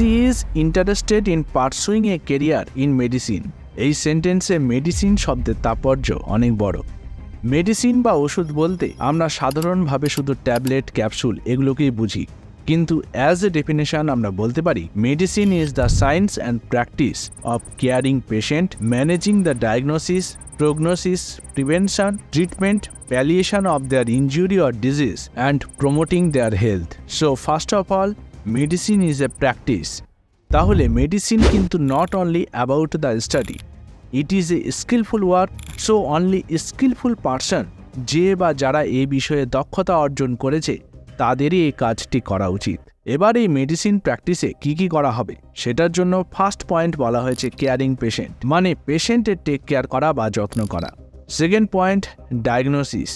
She is interested in pursuing A career in medicine. এই সেন্টেন্সে medicine শব্দের তাৎপর্য অনেক বড়। মেডিসিন বা ওষুধ বলতে আমরা সাধারণভাবে শুধু ট্যাবলেট, ক্যাপসুল এগুলোকেই বুঝি, কিন্তু অ্যাজ এ ডেফিনেশন আমরা বলতে পারি medicine is the science and practice of caring patient, managing the diagnosis, prognosis, prevention, treatment, palliation of their injury or disease, and promoting their health. So first of all, medicine is a practice. তাহলে medicine কিন্তু not only about the study, it is a skillful work. So only skillful person যে বা যারা এই বিষয়ে দক্ষতা অর্জন করেছে তাদেরই এই কাজটি করা উচিত। এবার এই মেডিসিন প্র্যাকটিসে কি কি করা হবে সেটার জন্য ফার্স্ট পয়েন্ট বলা হয়েছে কেয়ারিং পেশেন্ট, মানে পেশেন্টের টেক কেয়ার করা বা যত্ন করা। সেকেন্ড পয়েন্ট ডায়াগনোসিস,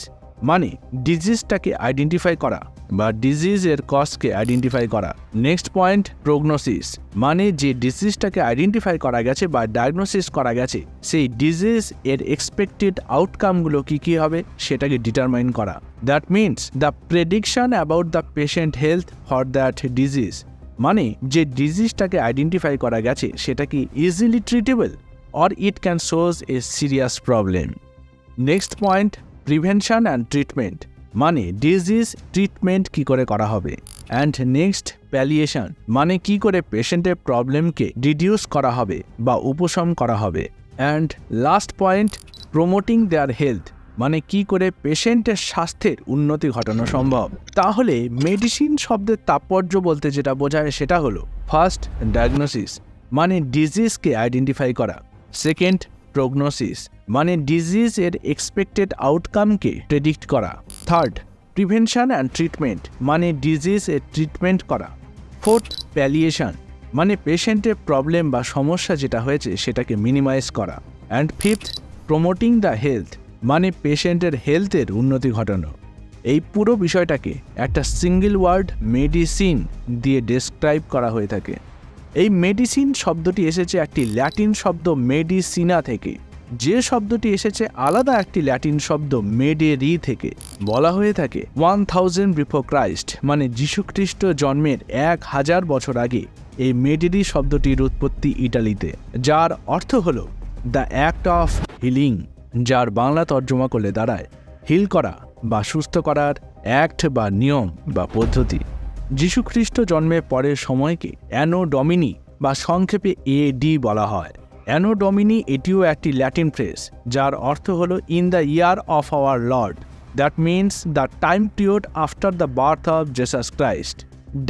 মানে ডিজিজটাকে আইডেন্টিফাই করা বা ডিজিজের কজকে আইডেন্টিফাই করা। নেক্সট পয়েন্ট প্রগনোসিস, মানে যে ডিজিজটাকে আইডেন্টিফাই করা গেছে বা ডায়াগনোসিস করা গেছে সেই ডিজিজ এর এক্সপেক্টেড আউটকামগুলো কি কি হবে সেটাকে ডিটারমাইন করা। That means the prediction about the patient health for that disease, মানে যে ডিজিজটাকে আইডেন্টিফাই করা গেছে সেটা কি easily treatable or it can সোজ A serious problem. Next point prevention and treatment, মানে ডিজিজ ট্রিটমেন্ট কি করে করা হবে। অ্যান্ড নেক্সট প্যালিয়েশন, মানে কি করে পেশেন্টের প্রবলেমকে রিডিউস করা হবে বা উপশম করা হবে। And last point promoting there health, মানে কি করে পেশেন্টের স্বাস্থ্যের উন্নতি ঘটানো সম্ভব। তাহলে মেডিসিন শব্দের তাৎপর্য বলতে যেটা বোঝায় সেটা হলো ফার্স্ট ডায়াগনোসিস, মানে ডিজিজকে আইডেন্টিফাই করা। সেকেন্ড প্রগনোসিস, মানে ডিজিজ এর এক্সপেক্টেড আউটকামকে প্রেডিক্ট করা। থার্ড প্রিভেনশন অ্যান্ড ট্রিটমেন্ট, মানে ডিজিজ এর ট্রিটমেন্ট করা। ফোর্থ প্যালিয়েশন, মানে পেশেন্টের প্রবলেম বা সমস্যা যেটা হয়েছে সেটাকে মিনিমাইজ করা। And fifth promoting the health, মানে পেশেন্টের হেলথের উন্নতি ঘটানো। এই পুরো বিষয়টাকে একটা সিঙ্গেল ওয়ার্ড মেডিসিন দিয়ে ডেসক্রাইব করা হয়ে থাকে। এই মেডিসিন শব্দটি এসেছে একটি ল্যাটিন শব্দ মেডিসিনা থেকে, যে শব্দটি এসেছে আলাদা একটি ল্যাটিন শব্দ মেডেরি থেকে। বলা হয়ে থাকে 1000 বিফোর ক্রাইস্ট, মানে যীশুখ্রিস্ট জন্মের 1000 বছর আগে এই মেডেরি শব্দটির উৎপত্তি ইটালিতে, যার অর্থ হল দ্য অ্যাক্ট অফ হিলিং, যার বাংলা তর্জমা করলে দাঁড়ায় হিল করা বা সুস্থ করার অ্যাক্ট বা নিয়ম বা পদ্ধতি। যীশুখ্রিস্ট জন্মের পরের সময়কে অ্যানো ডমিনি বা সংক্ষেপে এডি বলা হয়। অ্যানো ডমিনি এটিও একটি ল্যাটিন ফ্রেজ যার অর্থ হল in the year of our Lord, that means the time period after the birth of Jesus Christ.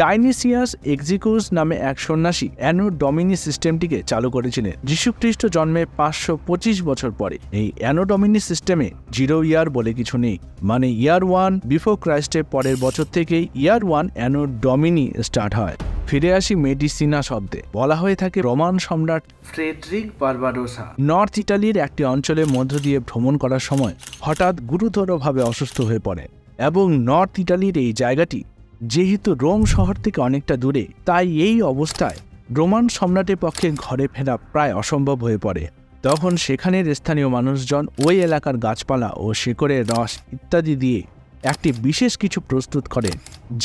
Dionysius Exiguus নামে এক সন্ন্যাসী অ্যানো ডমিনি সিস্টেমটিকে চালু করেছিলেন যীশুখ্রিস্ট জন্মের 525 বছর পরে। এই অ্যানো ডমিনি সিস্টেমে 0 ইয়ার বলে কিছু নেই, মানে ইয়ার 1 বিফোর ক্রাইস্টের পরের বছর থেকেই ইয়ার 1 অ্যানো ডমিনি স্টার্ট হয়। ফিরে আসি মেডিসিনা শব্দে। বলা হয়ে থাকে রোমান সম্রাট ফ্রেডরিক বারবারোসা নর্থ ইটালির একটি অঞ্চলের মধ্য দিয়ে ভ্রমণ করার সময় হঠাৎ গুরুতরভাবে অসুস্থ হয়ে পড়েন, এবং নর্থ ইটালির এই জায়গাটি যেহেতু রোম শহর থেকে অনেকটা দূরে, তাই এই অবস্থায় রোমান সম্রাটের পক্ষে ঘরে ফেরা প্রায় অসম্ভব হয়ে পড়ে। তখন সেখানের স্থানীয় মানুষজন ওই এলাকার গাছপালা ও শিকড়ের রস ইত্যাদি দিয়ে একটি বিশেষ কিছু প্রস্তুত করেন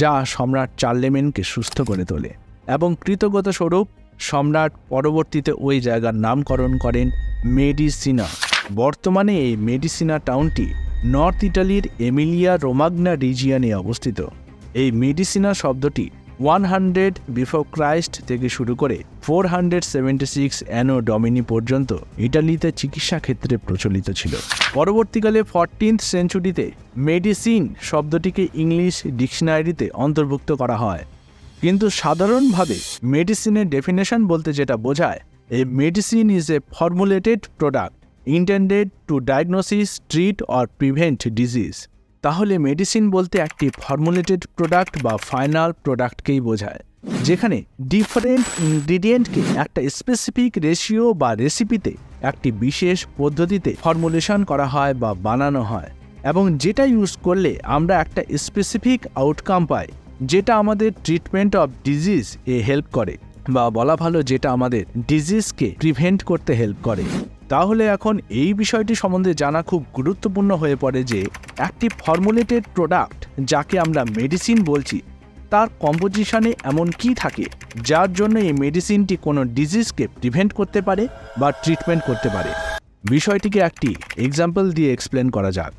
যা সম্রাট চার্লেমেনকে সুস্থ করে তোলে, এবং কৃতজ্ঞতা স্বরূপ সম্রাট পরবর্তীতে ওই জায়গার নামকরণ করেন মেডিসিনা। বর্তমানে এই মেডিসিনা টাউনটি নর্থ ইটালির এমিলিয়া রোমাগনা রিজিয়নে অবস্থিত। এই মেডিসিনা শব্দটি 100 বিফোর ক্রাইস্ট থেকে শুরু করে 476 অ্যানো ডমিনি পর্যন্ত ইটালিতে চিকিৎসা ক্ষেত্রে প্রচলিত ছিল। পরবর্তীকালে 14th সেঞ্চুরিতে মেডিসিন শব্দটিকে ইংলিশ ডিকশনারিতে অন্তর্ভুক্ত করা হয়, কিন্তু সাধারণভাবে মেডিসিনের ডেফিনেশন বলতে যেটা বোঝায়, এ medicine is a formulated product intended to diagnosis, treat or prevent disease. তাহলে মেডিসিন বলতে একটি ফর্মুলেটেড প্রোডাক্ট বা ফাইনাল প্রোডাক্টকেই বোঝায়, যেখানে ডিফারেন্ট ইনগ্রিডিয়েন্টকে একটা স্পেসিফিক রেশিও বা রেসিপিতে একটি বিশেষ পদ্ধতিতে ফর্মুলেশন করা হয় বা বানানো হয়, এবং যেটা ইউজ করলে আমরা একটা স্পেসিফিক আউটকাম পাই, যেটা আমাদের treatment of disease A help করে, বা বলা ভালো যেটা আমাদের ডিজিজকে প্রিভেন্ট করতে হেল্প করে। তাহলে এখন এই বিষয়টি সম্বন্ধে জানা খুব গুরুত্বপূর্ণ হয়ে পড়ে যে একটি ফর্মুলেটেড প্রোডাক্ট যাকে আমরা মেডিসিন বলছি তার কম্পোজিশনে এমন কি থাকে যার জন্য এই মেডিসিনটি কোনো ডিজিজকে প্রিভেন্ট করতে পারে বা ট্রিটমেন্ট করতে পারে। বিষয়টিকে একটি এক্সাম্পল দিয়ে এক্সপ্লেন করা যাক।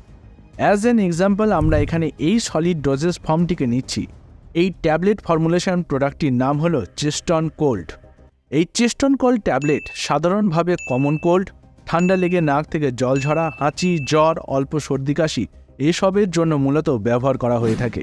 অ্যাজ অ্যান এক্সাম্পল আমরা এখানে এই সলিড ডোজেস ফর্মটিকে নিচ্ছি। এই ট্যাবলেট ফর্মুলেশন প্রোডাক্টটির নাম হলো চেস্টন কোল্ড। এই চেস্টন কোল্ড ট্যাবলেট সাধারণভাবে কমন কোল্ড, ঠান্ডা লেগে নাক থেকে জল ঝরা, হাঁচি, জ্বর, অল্প সর্দি কাশি এসবের জন্য মূলত ব্যবহার করা হয়ে থাকে।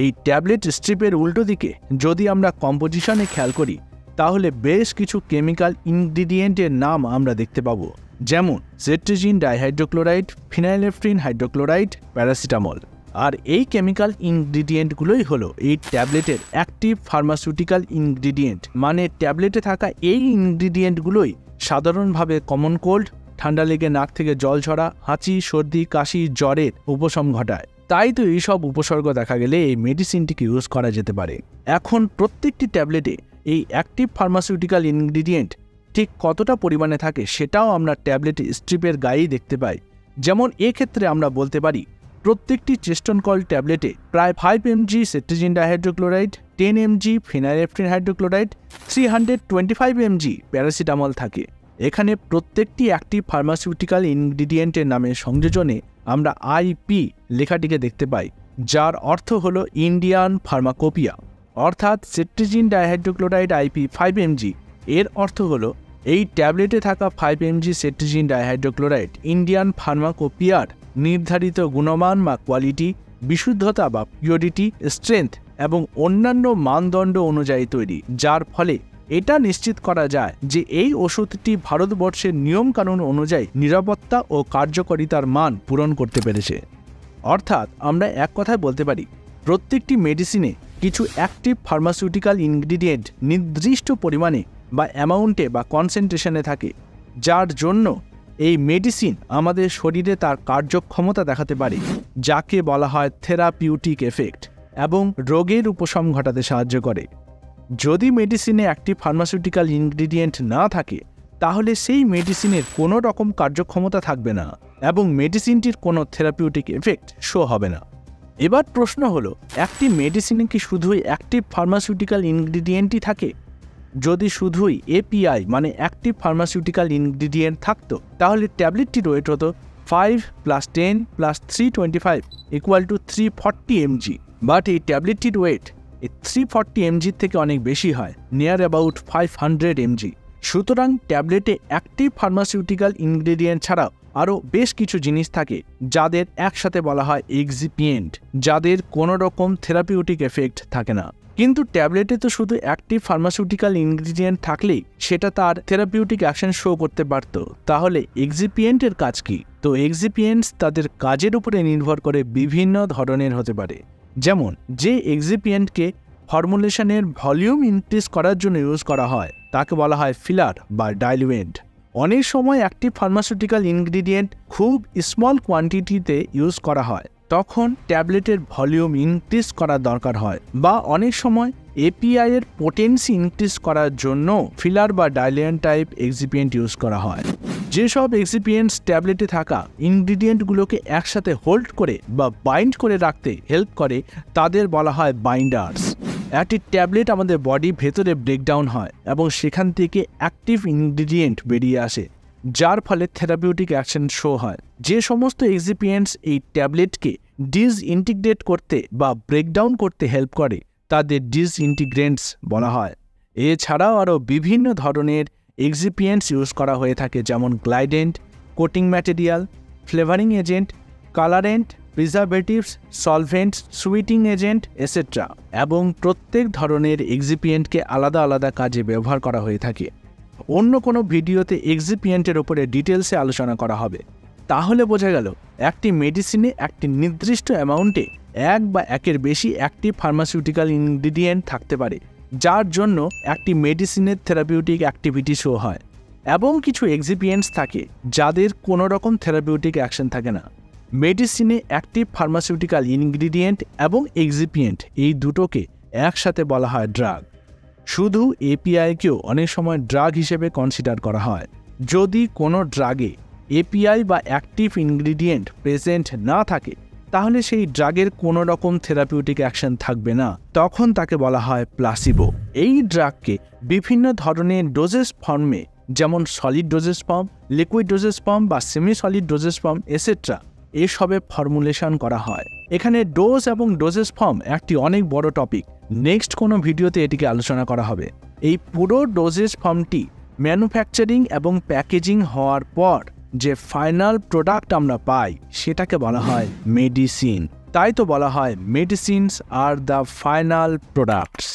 এই ট্যাবলেট স্ট্রিপের উল্টো দিকে যদি আমরা কম্পোজিশনে খেয়াল করি তাহলে বেশ কিছু কেমিক্যাল ইনগ্রিডিয়েন্টের নাম আমরা দেখতে পাবো, যেমন সেট্রিজিন ডাইহাইড্রোক্লোরাইড, ফিনাইলেফথ্রিন হাইড্রোক্লোরাইড, প্যারাসিটামল। আর এই কেমিক্যাল ইনগ্রিডিয়েন্টগুলোই হলো এই ট্যাবলেটের অ্যাক্টিভ ফার্মাসিউটিক্যাল ইনগ্রিডিয়েন্ট। মানে ট্যাবলেটে থাকা এই ইনগ্রিডিয়েন্টগুলোই সাধারণভাবে কমন কোল্ড, ঠান্ডা লেগে নাক থেকে জল ঝরা, হাঁচি, সর্দি, কাশি, জ্বরের উপশম ঘটায়। তাই তো এইসব উপসর্গ দেখা গেলে এই মেডিসিনটিকে ইউজ করা যেতে পারে। এখন প্রত্যেকটি ট্যাবলেটে এই অ্যাক্টিভ ফার্মাসিউটিক্যাল ইনগ্রিডিয়েন্ট ঠিক কতটা পরিমাণে থাকে সেটাও আমরা ট্যাবলেট স্ট্রিপের গায়েই দেখতে পাই। যেমন এক্ষেত্রে আমরা বলতে পারি প্রত্যেকটি চেস্টন কোল্ড ট্যাবলেটে প্রায় 5 mg cetirizine dihydrochloride, 10 mg phenylephrine hydrochloride, 325 mg paracetamol থাকে। এখানে প্রত্যেকটি অ্যাক্টিভ ফার্মাসিউটিক্যাল ইনগ্রিডিয়েন্টের নামের সংযোজনে আমরা আইপি লেখাটিকে দেখতে পাই, যার অর্থ হলো ইন্ডিয়ান ফার্মাকোপিয়া। অর্থাৎ সেট্রিজিন ডাইহাইড্রোক্লোরাইড আইপি 5 mg এর অর্থ হলো এই ট্যাবলেটে থাকা 5 mg সেট্রিজিন ডাইহাইড্রোক্লোরাইড ইন্ডিয়ান ফার্মাকোপিয়ার নির্ধারিত গুণমান বা কোয়ালিটি, বিশুদ্ধতা বা পিওরিটি, স্ট্রেংথ এবং অন্যান্য মানদণ্ড অনুযায়ী তৈরি, যার ফলে এটা নিশ্চিত করা যায় যে এই ওষুধটি ভারতবর্ষের নিয়মকানুন অনুযায়ী নিরাপত্তা ও কার্যকারিতার মান পূরণ করতে পেরেছে। অর্থাৎ আমরা এক কথায় বলতে পারি প্রত্যেকটি মেডিসিনে কিছু অ্যাক্টিভ ফার্মাসিউটিক্যাল ইনগ্রিডিয়েন্ট নির্দিষ্ট পরিমাণে বা অ্যামাউন্টে বা কনসেন্ট্রেশনে থাকে, যার জন্য এই মেডিসিন আমাদের শরীরে তার কার্যক্ষমতা দেখাতে পারে, যাকে বলা হয় থেরাপিউটিক এফেক্ট, এবং রোগের উপশম ঘটাতে সাহায্য করে। যদি মেডিসিনে অ্যাক্টিভ ফার্মাসিউটিক্যাল ইনগ্রিডিয়েন্ট না থাকে তাহলে সেই মেডিসিনের কোনো রকম কার্যক্ষমতা থাকবে না এবং মেডিসিনটির কোনো থেরাপিউটিক এফেক্ট শো হবে না। এবার প্রশ্ন হলো, একটি মেডিসিনে কি শুধুই অ্যাক্টিভ ফার্মাসিউটিক্যাল ইনগ্রিডিয়েন্টই থাকে? যদি শুধুই এপিআই মানে অ্যাক্টিভ ফার্মাসিউটিক্যাল ইনগ্রিডিয়েন্ট থাকতো তাহলে ট্যাবলেটটির ওয়েট হতো 5 + 10 + 325 = 340 mg। বাট এই ট্যাবলেটটির ওয়েট 340 mg থেকে অনেক বেশি হয়, নিয়ার অ্যাবাউট 500 mg। সুতরাং ট্যাবলেটে অ্যাক্টিভ ফার্মাসিউটিক্যাল ইনগ্রিডিয়েন্ট ছাড়াও আরও বেশ কিছু জিনিস থাকে যাদের একসাথে বলা হয় এক্সিপিয়েন্ট, যাদের কোনো রকম থেরাপিউটিক এফেক্ট থাকে না। কিন্তু ট্যাবলেটে তো শুধু অ্যাক্টিভ ফার্মাসিউটিক্যাল ইনগ্রিডিয়েন্ট থাকলেই সেটা তার থেরাপিউটিক অ্যাকশন শো করতে পারত। তাহলে এক্সিপিয়েন্টের কাজ কি? তো এক্সিপিয়েন্টস তাদের কাজের উপরে নির্ভর করে বিভিন্ন ধরনের হতে পারে। যেমন যে এক্সিপিয়েন্টকে ফর্মুলেশনের ভলিউম ইনক্রিজ করার জন্য ইউজ করা হয় তাকে বলা হয় ফিলার বা ডাইলুয়েন্ট। অনেক সময় অ্যাক্টিভ ফার্মাসিউটিক্যাল ইনগ্রিডিয়েন্ট খুব স্মল কোয়ান্টিটিতে ইউজ করা হয়, তখন ট্যাবলেটের ভলিউম ইনক্রিজ করার দরকার হয়, বা অনেক সময় এপিআই এর পোটেন্সি ইনক্রিজ করার জন্য ফিলার বা ডাইলুয়েন্ট টাইপ এক্সিপিয়েন্ট ইউজ করা হয়। যেসব এক্সিপিয়েন্টস ট্যাবলেটে থাকা ইনগ্রিডিয়েন্টগুলোকে একসাথে হোল্ড করে বা বাইন্ড করে রাখতে হেল্প করে তাদের বলা হয় বাইন্ডার্স। একটি ট্যাবলেট আমাদের বডির ভেতরে ব্রেকডাউন হয় এবং সেখান থেকে অ্যাক্টিভ ইনগ্রিডিয়েন্ট বেরিয়ে আসে, যার ফলে থেরাপিউটিক অ্যাকশন শো হয়। যে সমস্ত এক্সিপিয়েন্টস এই ট্যাবলেটকে ডিসইন্টিগ্রেট করতে বা ব্রেকডাউন করতে হেল্প করে তাদের ডিসইন্টিগ্রেন্টস বলা হয়। এছাড়াও আরও বিভিন্ন ধরনের এক্সিপিয়েন্টস ইউজ করা হয়ে থাকে, যেমন glidant, coating material, flavouring agent, colourant, preservatives, solvents, sweetening agent et cetera. এবং প্রত্যেক ধরনের এক্সিপিয়েন্টকে আলাদা আলাদা কাজে ব্যবহার করা হয়ে থাকে। অন্য কোনো ভিডিওতে এক্সিপিয়েন্টের ওপরে ডিটেলসে আলোচনা করা হবে। তাহলে বোঝা গেল একটি মেডিসিনে একটি নির্দিষ্ট অ্যামাউন্টে এক বা একের বেশি অ্যাক্টিভ ফার্মাসিউটিক্যাল ইনগ্রিডিয়েন্ট থাকতে পারে, যার জন্য একটি মেডিসিনের থেরাপিউটিক অ্যাক্টিভিটি শো হয়। এবং কিছু এক্সিপিয়েন্টস থাকে যাদের কোনো রকম থেরাপিউটিক অ্যাকশন থাকে না। মেডিসিনে অ্যাক্টিভ ফার্মাসিউটিক্যাল ইনগ্রিডিয়েন্ট এবং এক্সিপিয়েন্ট এই দুটোকে একসাথে বলা হয় ড্রাগ। শুধু এপিআইকেও অনেক সময় ড্রাগ হিসেবে কনসিডার করা হয়। যদি কোনো ড্রাগে এপিআই বা অ্যাক্টিভ ইনগ্রিডিয়েন্ট প্রেজেন্ট না থাকে তাহলে সেই ড্রাগের কোনো রকম থেরাপিউটিক অ্যাকশন থাকবে না, তখন তাকে বলা হয় প্লাসিবো। এই ড্রাগকে বিভিন্ন ধরনের ডোজেস ফর্মে, যেমন solid dosage form, liquid dosage form বা semi solid dosage form et cetera এসবে ফর্মুলেশন করা হয়। এখানে ডোজ এবং ডোজেস ফর্ম একটি অনেক বড় টপিক, নেক্সট কোনো ভিডিওতে এটিকে আলোচনা করা হবে। এই পুরো ডোজেস ফর্মটি ম্যানুফ্যাকচারিং এবং প্যাকেজিং হওয়ার পর যে ফাইনাল প্রোডাক্ট আমরা পাই সেটাকে বলা হয় মেডিসিন। তাই তো বলা হয় medicines are the final products.